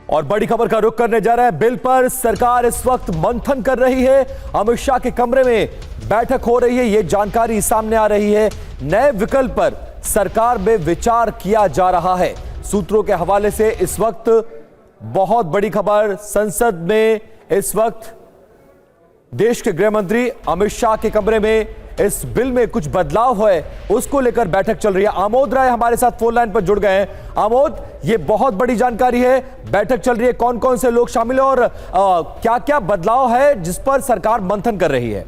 और बड़ी खबर का रुख करने जा रहे हैं। बिल पर सरकार इस वक्त मंथन कर रही है। अमित शाह के कमरे में बैठक हो रही है, यह जानकारी सामने आ रही है। नए विकल्प पर सरकार में विचार किया जा रहा है। सूत्रों के हवाले से इस वक्त बहुत बड़ी खबर, संसद में इस वक्त देश के गृह मंत्री अमित शाह के कमरे में इस बिल में कुछ बदलाव है, उसको लेकर बैठक चल रही है। आमोद राय हमारे साथ फोन लाइन पर जुड़ गए हैं। आमोद, ये बहुत बड़ी जानकारी है, बैठक चल रही है, कौन कौन से लोग शामिल हैं और क्या क्या बदलाव है जिस पर सरकार मंथन कर रही है?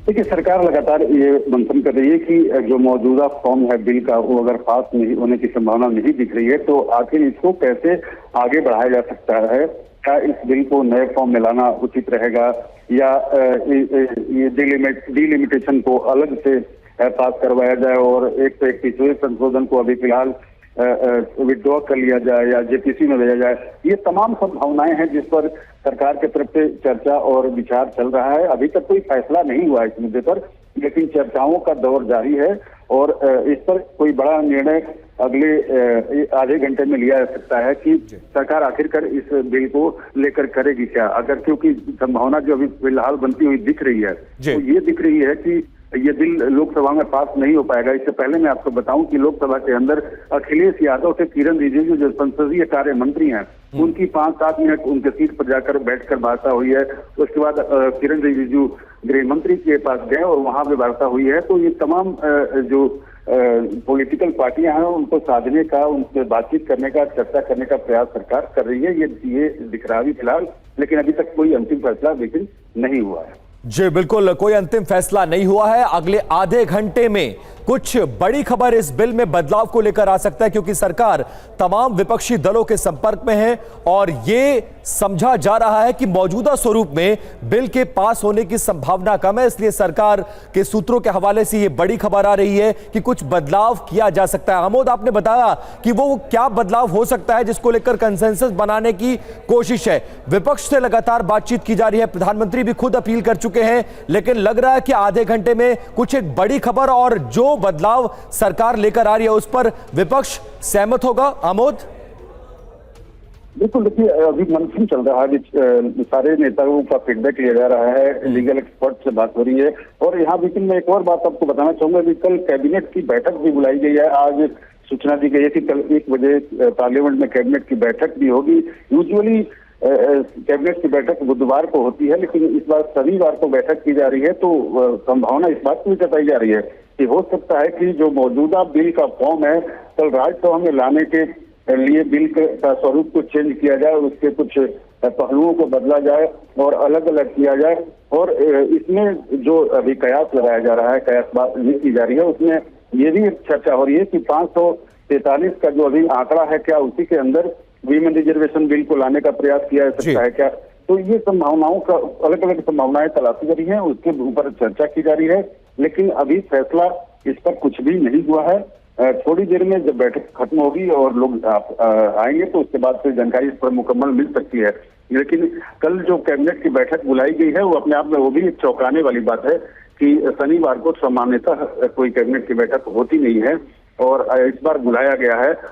देखिए, सरकार लगातार ये मंथन कर रही है कि जो मौजूदा फॉर्म है बिल का, वो अगर पास नहीं होने की संभावना नहीं दिख रही है तो आखिर इसको कैसे आगे बढ़ाया जा सकता है। क्या इस बिल को नए फॉर्म में लाना उचित रहेगा या ये डिलिमिटेशन को अलग से पास करवाया जाए और एक से एक पिछले संशोधन को अभी फिलहाल विड्रॉ कर लिया जाए या जेपीसी में भेजा जाए। ये तमाम संभावनाएं हैं जिस पर सरकार की तरफ से चर्चा और विचार चल रहा है। अभी तक कोई फैसला नहीं हुआ इस मुद्दे पर, लेकिन चर्चाओं का दौर जारी है और इस पर कोई बड़ा निर्णय अगले आधे घंटे में लिया जा सकता है कि सरकार आखिरकार इस बिल को लेकर करेगी क्या। अगर क्योंकि संभावना जो अभी फिलहाल बनती हुई दिख रही है तो ये दिख रही है कि ये बिल लोकसभा में पास नहीं हो पाएगा। इससे पहले मैं आपको बताऊं कि लोकसभा के अंदर अखिलेश यादव से किरण रिजिजू जो संसदीय कार्य मंत्री हैं, उनकी 5-7 मिनट उनके सीट पर जाकर बैठकर वार्ता हुई है। उसके बाद किरण रिजिजू गृह मंत्री के पास गए और वहां पे वार्ता हुई है। तो ये तमाम जो पॉलिटिकल पार्टियां हैं उनको साधने का, उनसे बातचीत करने का, चर्चा करने का प्रयास सरकार कर रही है। ये दिख रहा है फिलहाल, लेकिन अभी तक कोई अंतिम फैसला लेकिन नहीं हुआ है। जी बिल्कुल, कोई अंतिम फैसला नहीं हुआ है। अगले आधे घंटे में कुछ बड़ी खबर इस बिल में बदलाव को लेकर आ सकता है, क्योंकि सरकार तमाम विपक्षी दलों के संपर्क में है और ये समझा जा रहा है कि मौजूदा स्वरूप में बिल के पास होने की संभावना कम है। इसलिए सरकार के सूत्रों के हवाले से ये बड़ी खबर आ रही है कि कुछ बदलाव किया जा सकता है। आमोद, आपने बताया कि वो क्या बदलाव हो सकता है जिसको लेकर कंसेंसस बनाने की कोशिश है। विपक्ष से लगातार बातचीत की जा रही है, प्रधानमंत्री भी खुद अपील कर चुके हैं, लेकिन लग रहा है कि आधे घंटे में कुछ एक बड़ी खबर और जो बदलाव सरकार लेकर आ रही है उस पर विपक्ष सहमत होगा। आमोद, बिल्कुल, देखिए अभी मंथन चल रहा है, सारे नेताओं का फीडबैक लिया जा रहा है, लीगल एक्सपर्ट से बात हो रही है। और यहाँ बीच में एक और बात आपको बताना चाहूंगा कि कल कैबिनेट की बैठक भी बुलाई गई है। आज सूचना दी गई है कि कल 1 बजे पार्लियामेंट में कैबिनेट की बैठक भी होगी। यूजुअली कैबिनेट की बैठक बुधवार को होती है, लेकिन इस बार रविवार को बैठक की जा रही है। तो संभावना इस बात की भी जताई जा रही है कि हो सकता है कि जो मौजूदा बिल का फॉर्म है कल राज्यसभा में लाने के लिए बिल का स्वरूप को चेंज किया जाए, उसके कुछ पहलुओं को बदला जाए और अलग अलग किया जाए। और इसमें जो अभी कयास लगाया जा रहा है, कयास बात ये की जा रही है, उसमें ये भी चर्चा हो रही है कि 543 का जो अभी आंकड़ा है, क्या उसी के अंदर वीमेन रिजर्वेशन बिल को लाने का प्रयास किया जा सकता है क्या। तो ये संभावनाओं का अलग अलग संभावनाएं तलाशी जा रही है, उसके ऊपर चर्चा की जा रही है, लेकिन अभी फैसला इस पर कुछ भी नहीं हुआ है। थोड़ी देर में जब बैठक खत्म होगी और लोग आएंगे तो उसके बाद फिर जानकारी इस पर मुकम्मल मिल सकती है। लेकिन कल जो कैबिनेट की बैठक बुलाई गई है वो अपने आप में वो भी एक चौंकाने वाली बात है कि शनिवार को सामान्यतः कोई कैबिनेट की बैठक होती नहीं है और इस बार बुलाया गया है।